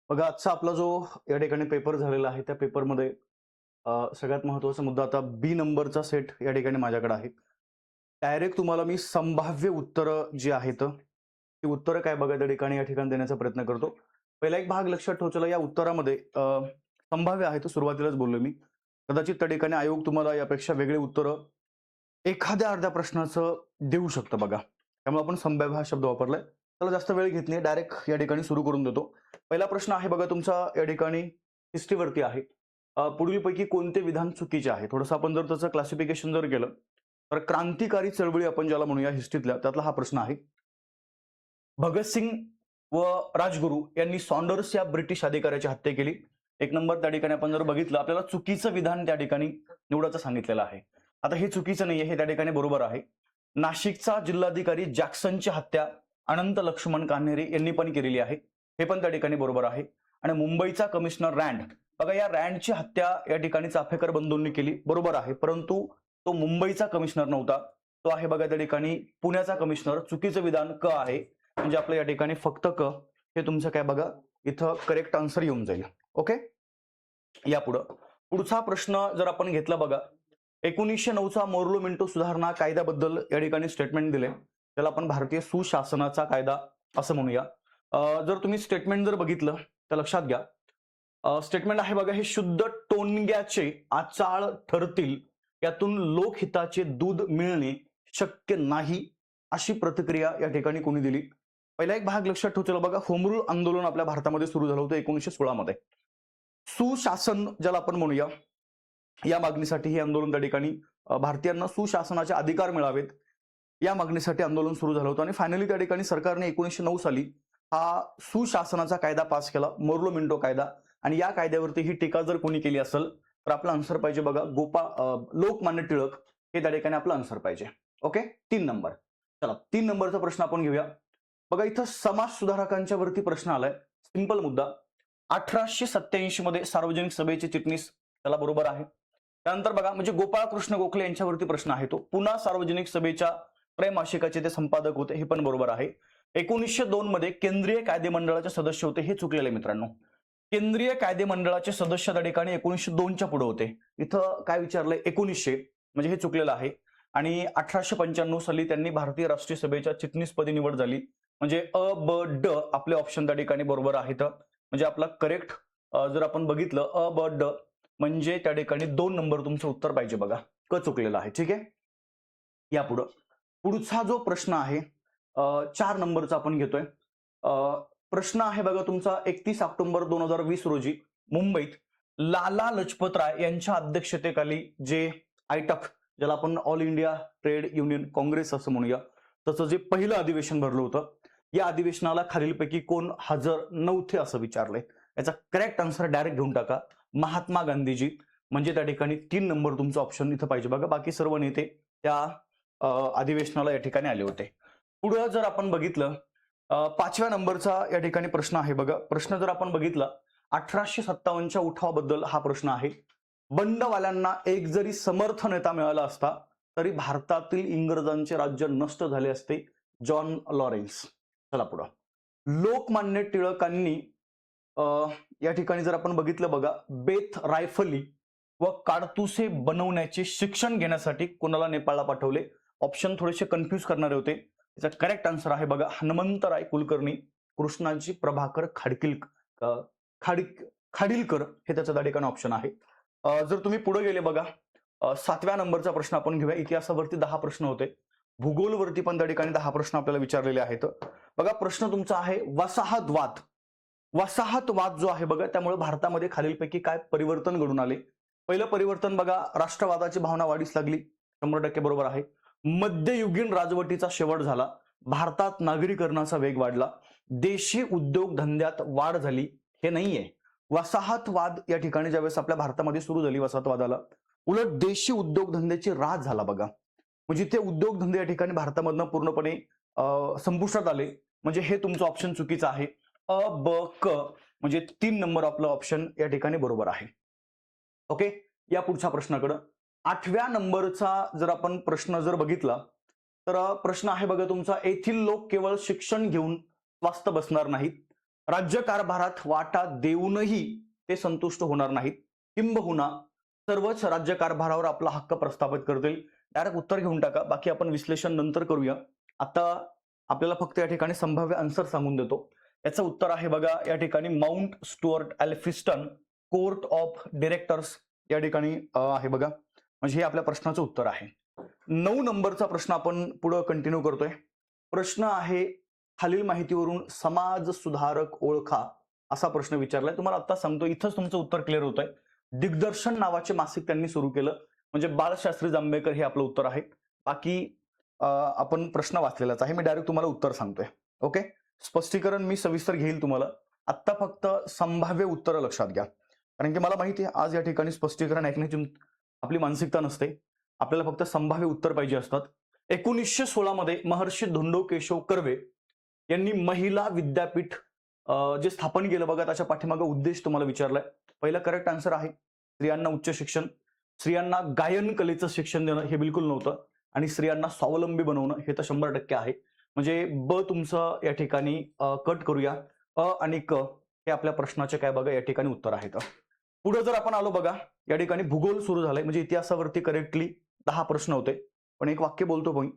बघा आजचा आपला जो या ठिकाणी पेपर झालेला आहे त्या पेपरमध्ये सगळ्यात महत्त्वाचा मुद्दा आता बी नंबरचा सेट या ठिकाणी माझ्याकडे आहे. डायरेक्ट तुम्हाला मी संभाव्य उत्तरं जी आहेत, ती उत्तरं काय बघा त्या ठिकाणी या ठिकाणी देण्याचा प्रयत्न करतो. पहिला एक भाग लक्षात ठेवा चला या उत्तरामध्ये संभाव्य आहे तर सुरुवातीलाच बोललो मी. कदाचित त्या ठिकाणी आयोग तुम्हाला यापेक्षा वेगळी उत्तरं एखाद्या अर्ध्या प्रश्नाचं देऊ शकतं बघा. त्यामुळे आपण संभाव्य हा शब्द वापरलाय. त्याला जास्त वेळ घेत नाही डायरेक्ट या ठिकाणी सुरू करून देतो. पहिला प्रश्न आहे बघा तुमचा या ठिकाणी हिस्ट्रीवरती आहे. पुढीलपैकी कोणते विधान चुकीचे आहे? थोडंसं आपण जर त्याचं क्लासिफिकेशन जर केलं, तर क्रांतिकारी चळवळी आपण ज्याला म्हणूया हिस्ट्रीतल्या त्यातला हा प्रश्न आहे. भगतसिंग व राजगुरू यांनी सॉन्डर्स या ब्रिटिश अधिकाऱ्याची हत्या केली. एक नंबर त्या ठिकाणी आपण जर बघितलं आपल्याला चुकीचं विधान त्या ठिकाणी निवडायचं सांगितलेलं आहे. आता हे चुकीचं नाहीये, हे त्या ठिकाणी बरोबर आहे. नाशिकचा जिल्हाधिकारी जॅक्सनची हत्या अनंत लक्ष्मण कान्हेरे यांनी पण केलेली आहे. हे पण त्या ठिकाणी बरोबर आहे. आणि मुंबईचा कमिशनर रँड, बघा या रँडची हत्या या ठिकाणी चाफेकर बंधूंनी केली, बरोबर आहे. परंतु तो मुंबईचा कमिशनर नव्हता, तो आहे बघा त्या ठिकाणी पुण्याचा कमिशनर. चुकीचं विधान क आहे. म्हणजे आपलं या ठिकाणी फक्त क हे तुमचं काय बघा इथं करेक्ट आन्सर येऊन जाईल. ओके, या पुढचा प्रश्न जर आपण घेतला बघा, 1909चा मोर्लो मिंटो सुधारणा कायद्याबद्दल या ठिकाणी स्टेटमेंट दिले, त्याला आपण भारतीय सुशासनाचा कायदा असं म्हणूया. जर तुम्ही स्टेटमेंट जर बघितलं तर लक्षात घ्या, स्टेटमेंट आहे बघा, हे शुद्ध टोनग्याचे आचाळ ठरतील, यातून लोकहिताचे दूध मिळणे शक्य नाही, अशी प्रतिक्रिया या ठिकाणी कोणी दिली? पहिला एक भाग लक्षात ठेवतो बघा, होम रूल आंदोलन आपल्या भारतामध्ये सुरू झालं होतं 1916 मध्ये. सुशासन ज्याला आपण म्हणूया, या मागणीसाठी हे आंदोलन त्या ठिकाणी भारतीयांना सुशासनाचे अधिकार मिळावेत या मागणीसाठी आंदोलन सुरू झालं होतं. आणि फायनली त्या ठिकाणी सरकारने 1909 साली हा सुशासनाचा कायदा पास केला, मोर्लो मिंटो कायदा. आणि या कायद्यावरती ही टीका जर कोणी केली असेल तर आपला आन्सर पाहिजे बघा लोकमान्य टिळक, हे त्या ठिकाणी आपलं आन्सर पाहिजे. Okay, 3 number. चला 3 नंबरचा प्रश्न आपण घेऊया. बघा इथं समाज सुधारकांच्या वरती प्रश्न आलाय, सिंपल मुद्दा. 1887 मध्ये सार्वजनिक सभेचे चिटणीस, त्याला बरोबर आहे. त्यानंतर बघा म्हणजे गोपाळकृष्ण गोखले यांच्यावरती प्रश्न आहे, तो पुन्हा सार्वजनिक सभेच्या त्रैमासिकाचे ते संपादक होते, हे पण बरोबर आहे. 1902 मध्ये केंद्रीय कायदेमंडळाचे सदस्य होते, हे चुकलेले मित्रांनो. केंद्रीय कायदेमंडळाचे सदस्य त्या ठिकाणी 1902च्या पुढे होते. इथं काय विचारलंय 1900, म्हणजे हे चुकलेलं आहे. आणि 1895 साली त्यांनी भारतीय राष्ट्रीय सभेच्या चिटणीसपदी निवड झाली. म्हणजे अ ब ड आपले ऑप्शन त्या ठिकाणी बरोबर आहेत. म्हणजे आपला करेक्ट जर आपण बघितलं अ ब ड म्हणजे त्या ठिकाणी 2 नंबर तुमचं उत्तर पाहिजे बघा, क चुकलेलं आहे. ठीक आहे, या पुढचा जो प्रश्न आहे 4 नंबरचा आपण घेतोय. प्रश्न आहे बघा तुमचा 31 ऑक्टोबर 2020 रोजी मुंबईत लाला लजपत राय यांच्या अध्यक्षतेखाली जे आयटक, ज्याला आपण all India trade union Congress असं म्हणूया, तसं जे पहिलं अधिवेशन भरलं होतं, या अधिवेशनाला खालीलपैकी कोण हजर नव्हते असं विचारलंय. याचा करेक्ट आन्सर डायरेक्ट घेऊन टाका, महात्मा गांधीजी. म्हणजे त्या ठिकाणी 3 नंबर तुमचं ऑप्शन इथं पाहिजे बघा. बाकी सर्व नेते त्या अधिवेशनाला या ठिकाणी आले होते. पुढे जर आपण बघितलं 5व्या नंबरचा या ठिकाणी प्रश्न आहे बघा. प्रश्न जर आपण बघितला 1857च्या उठावाबद्दल हा प्रश्न आहे. बंडवाल्यांना एक जरी समर्थ नेता मिळाला असता तरी भारतातील इंग्रजांचे राज्य नष्ट झाले असते, जॉन लॉरेन्स. चला पुढं. लोकमान्य टिळकांनी या ठिकाणी जर आपण बघितलं बघा, बेत रायफली व काडतुसे बनवण्याचे शिक्षण घेण्यासाठी कोणाला नेपाळला पाठवले? ऑप्शन थोडेसे कन्फ्यूज करणारे होते. त्याचा करेक्ट आन्सर आहे बघा हनुमंतराय कुलकर्णी, कृष्णाजी प्रभाकर खाडीलकर, हे त्याचं त्या ठिकाणी ऑप्शन आहे. जर तुम्ही पुढे गेले बघा 7व्या नंबरचा प्रश्न आपण घेऊया. इतिहासावरती 10 प्रश्न होते, भूगोलवरती पण त्या ठिकाणी 10 प्रश्न आपल्याला विचारलेले आहेत. बघा प्रश्न तुमचा आहे वसाहतवाद. वसाहतवाद जो आहे बघा, त्यामुळे भारतामध्ये खालीलपैकी काय परिवर्तन घडून आले? पहिलं परिवर्तन बघा, राष्ट्रवादाची भावना वाढीस लागली, 100% बरोबर आहे. मध्ययुगीन राजवटीचा शेवट झाला, भारतात नागरीकरणाचा वेग वाढला, देशी उद्योगधंद्यात वाढ झाली, हे नाहीये. वसाहतवाद या ठिकाणी ज्यावेळेस आपल्या भारतामध्ये सुरू झाली वसाहतवादाला, उलट देशी उद्योगधंद्याची राज झाला बघा. म्हणजे ते उद्योगधंदे या ठिकाणी भारतामधनं पूर्णपणे संपुष्टात आले. म्हणजे हे तुमचं ऑप्शन चुकीचं आहे. अ ब क म्हणजे 3 नंबर आपलं ऑप्शन या ठिकाणी बरोबर आहे. ओके, या पुढच्या प्रश्नाकडे 8व्या नंबरचा जर आपण प्रश्न जर बघितला तर प्रश्न आहे बघा तुमचा, येथील लोक केवळ शिक्षण घेऊन स्वस्थ बसणार नाहीत, राज्यकारभारात वाटा देऊनही ते संतुष्ट होणार नाहीत, किंबहुना सर्वच राज्यकारभारावर आपला हक्क प्रस्थापित करतील. डायरेक्ट उत्तर घेऊन टाका, बाकी आपण विश्लेषण नंतर करूया. आता आपल्याला फक्त या ठिकाणी संभाव्य आन्सर सांगून देतो. याचं उत्तर आहे बघा या ठिकाणी mount Stuart Elphinstone court of directors या ठिकाणी आहे बघा. म्हणजे हे आपल्या प्रश्नाचं उत्तर आहे. 9 नंबरचा प्रश्न आपण पुढे कंटिन्यू करतोय. प्रश्न आहे खालील माहितीवरून समाज सुधारक ओळखा असा प्रश्न विचारलाय. तुम्हाला आता सांगतो, इथंच तुमचं उत्तर क्लिअर होत आहे. दिग्दर्शन नावाचे मासिक त्यांनी सुरू केलं, म्हणजे बाळशास्त्री जांभेकर हे आपलं उत्तर आहे. बाकी आपण प्रश्न वाचलेलाच आहे. मी डायरेक्ट तुम्हाला उत्तर सांगतोय. ओके, स्पष्टीकरण मी सविस्तर घेईल तुम्हाला. आत्ता फक्त संभाव्य उत्तर लक्षात घ्या, कारण की मला माहिती आहे आज या ठिकाणी स्पष्टीकरण ऐकण्याची आपली मानसिकता नसते. आपल्याला फक्त संभाव्य उत्तर पाहिजे असतात. 1916 मध्ये महर्षी धोंडो केशव कर्वे यांनी महिला विद्यापीठ जे स्थापन केलं बघा, त्याच्या पाठीमागे उद्देश तुम्हाला विचारलाय. पहिला करेक्ट आन्सर आहे स्त्रियांना उच्च शिक्षण, स्त्रियांना गायन कलेचं शिक्षण देणं हे बिलकुल नव्हतं, आणि स्त्रियांना स्वावलंबी बनवणं हे तर 100% आहे. म्हणजे ब तुमचं या ठिकाणी कट करूया. अ आणि क हे आपल्या प्रश्नाचे काय बघा या ठिकाणी उत्तर आहेत. पुढे जर आपण आलो बघा, या ठिकाणी भूगोल सुरू झालाय. म्हणजे इतिहासावरती करेक्टली 10 प्रश्न होते, पण एक वाक्य बोलतो पण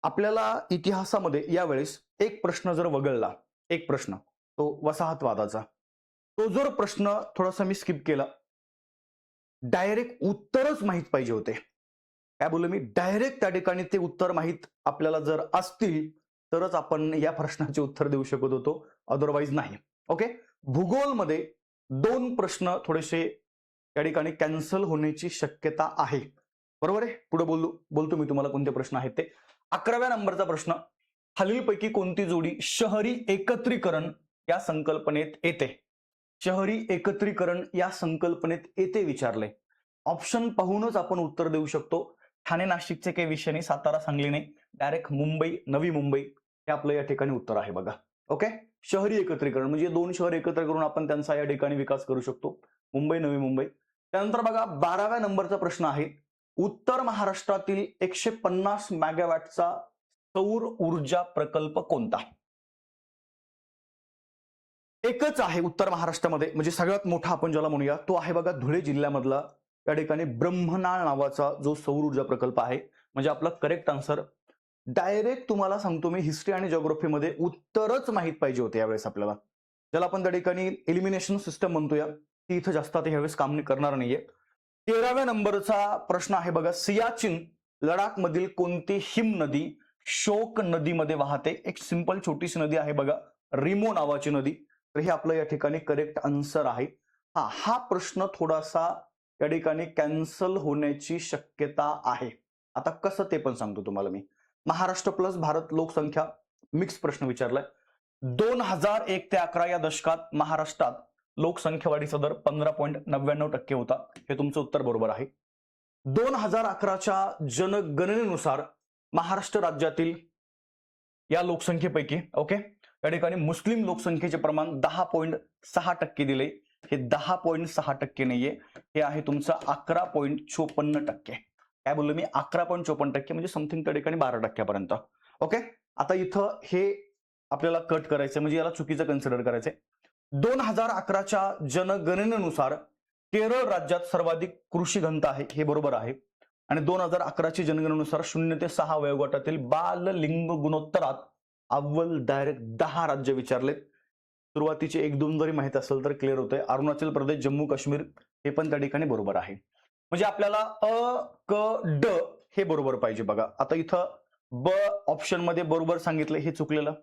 आपल्याला इतिहासामध्ये यावेळेस एक प्रश्न जर वगळला, एक प्रश्न तो वसाहतवादाचा, तो जर प्रश्न थोडासा मी स्किप केला, डायरेक्ट उत्तरच माहित पाहिजे होते. काय बोललो मी? डायरेक्ट त्या ठिकाणी ते उत्तर माहित आपल्याला जर असतील तरच आपण या प्रश्नाचे उत्तर देऊ शकत होतो, अदरवाईज नाही. ओके, भूगोलमध्ये 2 प्रश्न थोडेसे या ठिकाणी कॅन्सल होण्याची शक्यता आहे. बरोबर आहे. पुढे बोलतो मी तुम्हाला कोणते प्रश्न आहेत ते. 11व्या नंबरचा प्रश्न, खालीलपैकी कोणती जोडी शहरी एकत्रीकरण या संकल्पनेत येते? शहरी एकत्रीकरण या संकल्पनेत येते विचारले. ऑप्शन पाहूनच आपण उत्तर देऊ शकतो. ठाणे नाशिकचे काही विषय नाही, सातारा सांगली नाही, डायरेक्ट मुंबई नवी मुंबई हे आपलं या ठिकाणी उत्तर आहे बघा. ओके, शहरी एकत्रीकरण म्हणजे 2 शहर एकत्र करून आपण त्यांचा या ठिकाणी विकास करू शकतो, मुंबई नवी मुंबई. त्यानंतर बघा 12व्या नंबरचा प्रश्न आहे, उत्तर महाराष्ट्रातील 150 मेगावॅटचा सौर ऊर्जा प्रकल्प कोणता? एकच आहे उत्तर महाराष्ट्रामध्ये, म्हणजे सगळ्यात मोठा आपण ज्याला म्हणूया तो आहे बघा धुळे जिल्ह्यामधला या ठिकाणी ब्रह्मनाळ नावाचा जो सौर ऊर्जा प्रकल्प आहे. म्हणजे आपला करेक्ट आन्सर. डायरेक्ट तुम्हाला सांगतो मी, हिस्ट्री आणि जिओग्राफीमध्ये उत्तरच माहित पाहिजे होते यावेळेस आपल्याला, ज्याला आपण त्या ठिकाणी एलिमिनेशन सिस्टम म्हणतोया, ती इथं जास्त आता यावेळेस काम करणार नाहीये. 13व्या नंबरचा प्रश्न आहे बघा, सियाचीन लडाख मधील कोणती हिम नदी शोक नदीमध्ये वाहते? एक सिंपल छोटीशी नदी आहे बघा, रिमो नावाची नदी. तर हे आपलं या ठिकाणी करेक्ट आन्सर आहे. हा प्रश्न थोडासा या ठिकाणी कॅन्सल होण्याची शक्यता आहे. आता कसं ते पण सांगतो तुम्हाला मी. महाराष्ट्र प्लस भारत लोकसंख्या मिक्स प्रश्न विचारलाय. 2001 ते 11 या दशकात महाराष्ट्रात लोकसंख्या वाढीचा दर 15.99% होता. हे तुमचं उत्तर बरोबर आहे. 2011च्या जनगणनेनुसार महाराष्ट्र राज्यातील या लोकसंख्येपैकी ओके या ठिकाणी मुस्लिम लोकसंख्येचे प्रमाण 10.6% दिले. हे 10.6% नाहीये, हे आहे तुमचं 11.54%. काय बोललो मी? 11.54% म्हणजे समथिंग त्या ठिकाणी 12% ओके, आता इथं हे आपल्याला कट करायचं, म्हणजे याला चुकीचं कन्सिडर करायचंय. 2011च्या जनगणनेनुसार केरळ राज्यात सर्वाधिक कृषी घनता आहे, हे बरोबर आहे. आणि 2011ची जनगणनेनुसार 0 ते 6 वयोगटातील बाल लिंग गुणोत्तरात अव्वल डायरेक्ट 10 राज्य विचारलेत. सुरुवातीचे 1-2 जरी माहित असेल तर क्लिअर होतंय. अरुणाचल प्रदेश, जम्मू काश्मीर हे पण त्या ठिकाणी बरोबर आहे. म्हणजे आपल्याला अ क ड हे बरोबर पाहिजे बघा. आता इथं ब ऑप्शन मध्ये बरोबर सांगितलं, हे चुकलेलं.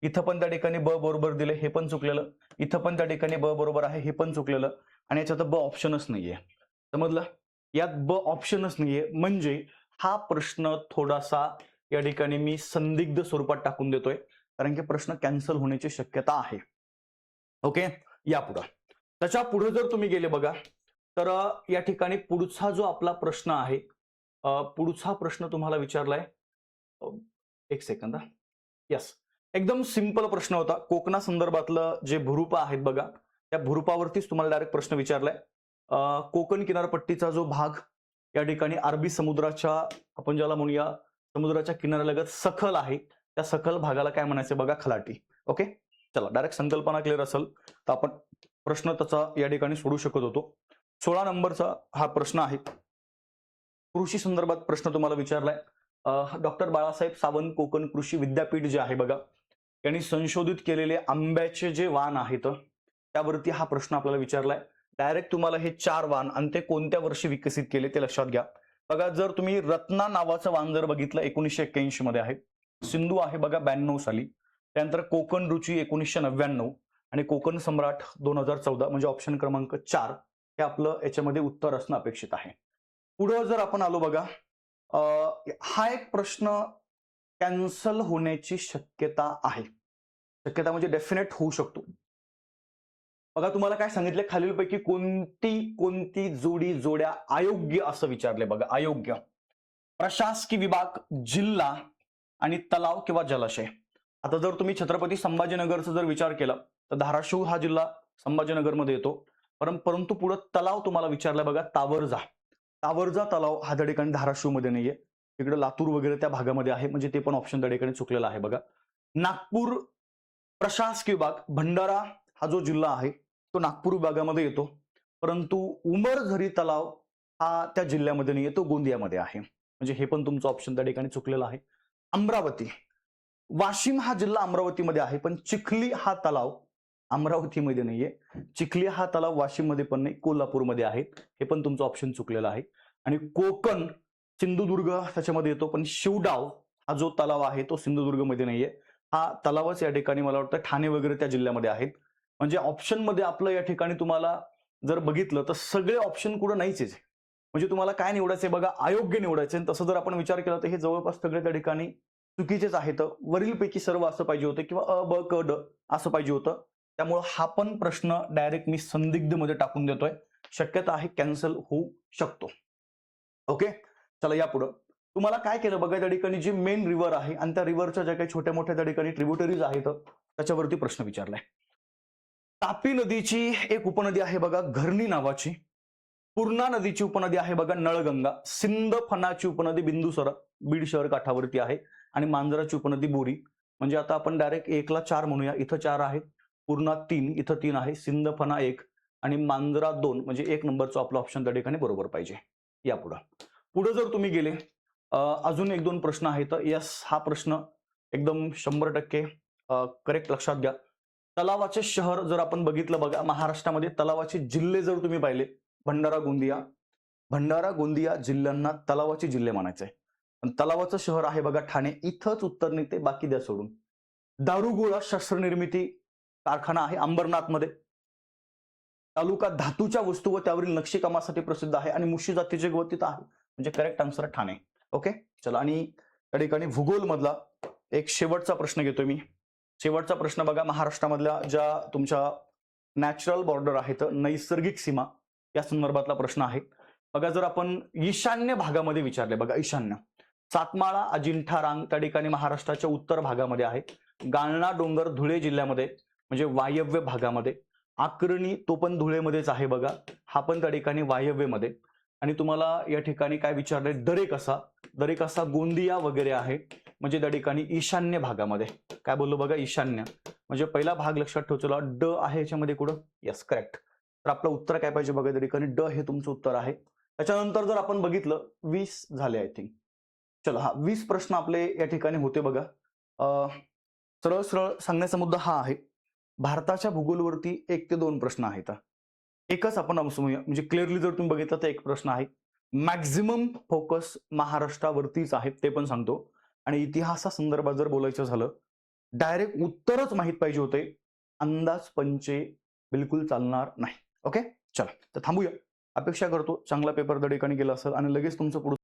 इथं पण त्या ठिकाणी ब बरोबर दिले, हे पण चुकलेलं. इथं पण त्या ठिकाणी ब बरोबर आहे, हे पण चुकलेलं. आणि याच्यात ब ऑप्शनच नाहीये. समजलं? यात ब ऑप्शनच नाहीये, म्हणजे हा प्रश्न थोडासा या ठिकाणी मी संदिग्ध स्वरूपात टाकून देतोय, कारण की प्रश्न कॅन्सल होण्याची शक्यता आहे. ओके, या पुढे त्याच्या पुढे जर तुम्ही गेले बघा, तर या ठिकाणी पुढचा जो आपला प्रश्न आहे, पुढचा प्रश्न तुम्हाला विचारलाय, एक सेकंद. यस, एकदम सिंपल प्रश्न होता. कोकणा संदर्भातलं जे भूरूप आहेत बघा, त्या भूरूपावरतीच तुम्हाला डायरेक्ट प्रश्न विचारलाय. कोकण किनारपट्टीचा जो भाग या ठिकाणी अरबी समुद्राच्या आपण ज्याला म्हणूया समुद्राच्या किनाऱ्यालगत सखल आहे, त्या सखल भागाला काय म्हणायचं बघा? खलाटी. ओके, चला डायरेक्ट संकल्पना क्लिअर असेल तर आपण प्रश्न त्याचा या ठिकाणी सोडू शकत होतो. 16 नंबरचा हा प्रश्न आहे. कृषी संदर्भात प्रश्न तुम्हाला विचारलाय. डॉक्टर बाळासाहेब सावंत कोकण कृषी विद्यापीठ जे आहे बघा, यांनी संशोधित केलेले आंब्याचे जे वाण आहेत त्यावरती हा प्रश्न आपल्याला विचारलाय. डायरेक्ट तुम्हाला हे 4 वाण आणि ते कोणत्या वर्षी विकसित केले ते लक्षात घ्या. बघा, जर तुम्ही रत्ना नावाचं वाण जर बघितलं 1981 मध्ये आहे. सिंधू आहे बघा 92 साली. त्यानंतर कोकण रुची 1999 आणि कोकण सम्राट 2014, म्हणजे ऑप्शन क्रमांक 4 हे आपलं याच्यामध्ये उत्तर असणं अपेक्षित आहे. पुढे जर आपण आलो बघा, हा एक प्रश्न कॅन्सल होण्याची शक्यता आहे. शक्यता म्हणजे डेफिनेट होऊ शकतो. बघा, तुम्हाला काय सांगितलं, खालीलपैकी कोणती जोड्या अयोग्य असं विचारले बघा. अयोग्य प्रशासकीय विभाग, जिल्हा आणि तलाव किंवा जलाशय. आता जर तुम्ही छत्रपती संभाजीनगरचा जर विचार केला तर धाराशिव हा जिल्हा संभाजीनगरमध्ये येतो. परंतु पुढे तलाव तुम्हाला विचारला बघा. तावरजा तलाव हा त्या ठिकाणी धाराशिवमध्ये नाहीये. इकडे लातूर वगैरे त्या भागामध्ये आहे, म्हणजे ते पण ऑप्शन त्या ठिकाणी चुकलेला आहे बघा. नागपूर प्रशासकीय विभाग, भंडारा हा जो जिल्हा आहे तो नागपूर विभागामध्ये येतो, परंतु उमरझरी तलाव हा त्या जिल्ह्यामध्ये नाहीये, तो गोंदियामध्ये आहे, म्हणजे हे पण तुमचं ऑप्शन त्या ठिकाणी चुकलेलं आहे. अमरावती, वाशिम हा जिल्हा अमरावतीमध्ये आहे, पण चिखली हा तलाव अमरावतीमध्ये नाहीये. चिखली हा तलाव वाशिम मध्ये पण नाही, कोल्हापूरमध्ये आहे, हे पण तुमचं ऑप्शन चुकलेलं आहे. आणि कोकण सिंधुदुर्ग त्याच्यामध्ये येतो, पण शिवडाव हा जो तलाव आहे तो सिंधुदुर्गमध्ये नाहीये. हा तलावच या ठिकाणी मला वाटतं ठाणे वगैरे त्या जिल्ह्यामध्ये आहेत. म्हणजे ऑप्शन मध्ये आपलं या ठिकाणी तुम्हाला जर बघितलं तर सगळे ऑप्शन कुठं नाहीच आहे. म्हणजे तुम्हाला काय निवडायचंय बघा, अयोग्य निवडायचंय. तसं जर आपण विचार केला तर हे जवळपास सगळे त्या ठिकाणी चुकीचेच आहेत. वरीलपैकी सर्व असं पाहिजे होतं किंवा अ ब क ड असं पाहिजे होतं. त्यामुळे हा पण प्रश्न डायरेक्ट मी संदिग्ध मध्ये टाकून देतोय. शक्यता आहे कॅन्सल होऊ शकतो. ओके, चला या पुढे तुम्हाला काय केलं बघा, त्या ठिकाणी जी मेन रिव्हर आहे आणि त्या रिव्हरच्या ज्या काही छोट्या मोठ्या त्या ठिकाणी ट्रिब्युटरीज आहेत त्याच्यावरती प्रश्न विचारलाय. तापी नदीची एक उपनदी आहे बघा घरणी नावाची. पूर्णा नदीची उपनदी आहे बघा नळगंगा. सिंदफणाची उपनदी बिंदुसर बीड शहर काठावरती आहे. आणि मांजराची उपनदी बोरी. म्हणजे आता आपण डायरेक्ट 1 ला 4 म्हणूया. इथं 4 आहेत, पूर्णा 3, इथं 3 आहे, सिंदफणा 1 आणि मांजरा 2, म्हणजे 1 नंबरचा आपला ऑप्शन त्या ठिकाणी बरोबर पाहिजे. या पुढे जर तुम्ही गेले, अजून 1-2 प्रश्न आहेत. यस, हा प्रश्न एकदम 100% करेक्ट. लक्षात घ्या, तलावाचे शहर जर आपण बघितलं बघा, महाराष्ट्रामध्ये तलावाचे जिल्हे जर तुम्ही पाहिले, भंडारा गोंदिया जिल्ह्यांना तलावाचे जिल्हे म्हणायचे. पण तलावाचं शहर आहे बघा ठाणे. इथंच उत्तर निघते, बाकी द्या सोडून. दारुगोळा शस्त्रनिर्मिती कारखाना आहे अंबरनाथमध्ये. तालुका धातूच्या वस्तू व त्यावरील नक्षीकामासाठी प्रसिद्ध आहे आणि मुशी जातीचे गवत तिथं आहे, म्हणजे करेक्ट आन्सर ठाणे. ओके, चला. आणि त्या ठिकाणी भूगोल मधला एक शेवटचा प्रश्न घेतोय मी. शेवटचा प्रश्न बघा, महाराष्ट्रामधल्या ज्या तुमच्या नॅचरल बॉर्डर आहेत, नैसर्गिक सीमा, या संदर्भातला प्रश्न आहे बघा. जर आपण ईशान्य भागामध्ये विचारले बघा, ईशान्य सातमाळा अजिंठा रांग त्या ठिकाणी महाराष्ट्राच्या उत्तर भागामध्ये आहे. गाळणा डोंगर धुळे जिल्ह्यामध्ये, म्हणजे वायव्य भागामध्ये. आकर्णी तो पण धुळेमध्येच आहे बघा, हा पण त्या ठिकाणी वायव्यमध्ये. आणि तुम्हाला या ठिकाणी काय विचारलंय, दरेकसा गोंदिया वगैरे आहे, म्हणजे त्या ठिकाणी ईशान्य भागामध्ये. काय बोललो बघा, ईशान्य, म्हणजे पहिला भाग लक्षात ठेवला, ड आहे याच्यामध्ये कुठं. Yes, correct. तर आपलं उत्तर काय पाहिजे बघा, त्या ठिकाणी ड हे तुमचं उत्तर आहे. त्याच्यानंतर जर आपण बघितलं 20 झाले आय थिंक. चला, हा 20 प्रश्न आपले या ठिकाणी होते बघा. सरळ सरळ सांगण्याचा मुद्दा हा आहे, भारताच्या भूगोलवरती 1 ते 2 प्रश्न आहेत. एकच आपण म्हणजे क्लिअरली जर तुम्ही बघितलं तर एक प्रश्न आहे. मॅक्झिमम फोकस महाराष्ट्रावरतीच आहे, ते पण सांगतो. आणि इतिहासा संदर्भात जर बोलायचं झालं, डायरेक्ट उत्तरच माहित पाहिजे होते, अंदाज पंचे बिलकुल चालणार नाही. ओके, चला तर थांबूया. अपेक्षा करतो चांगला पेपर त्या ठिकाणी गेला असेल आणि लगेच तुमचं पुढे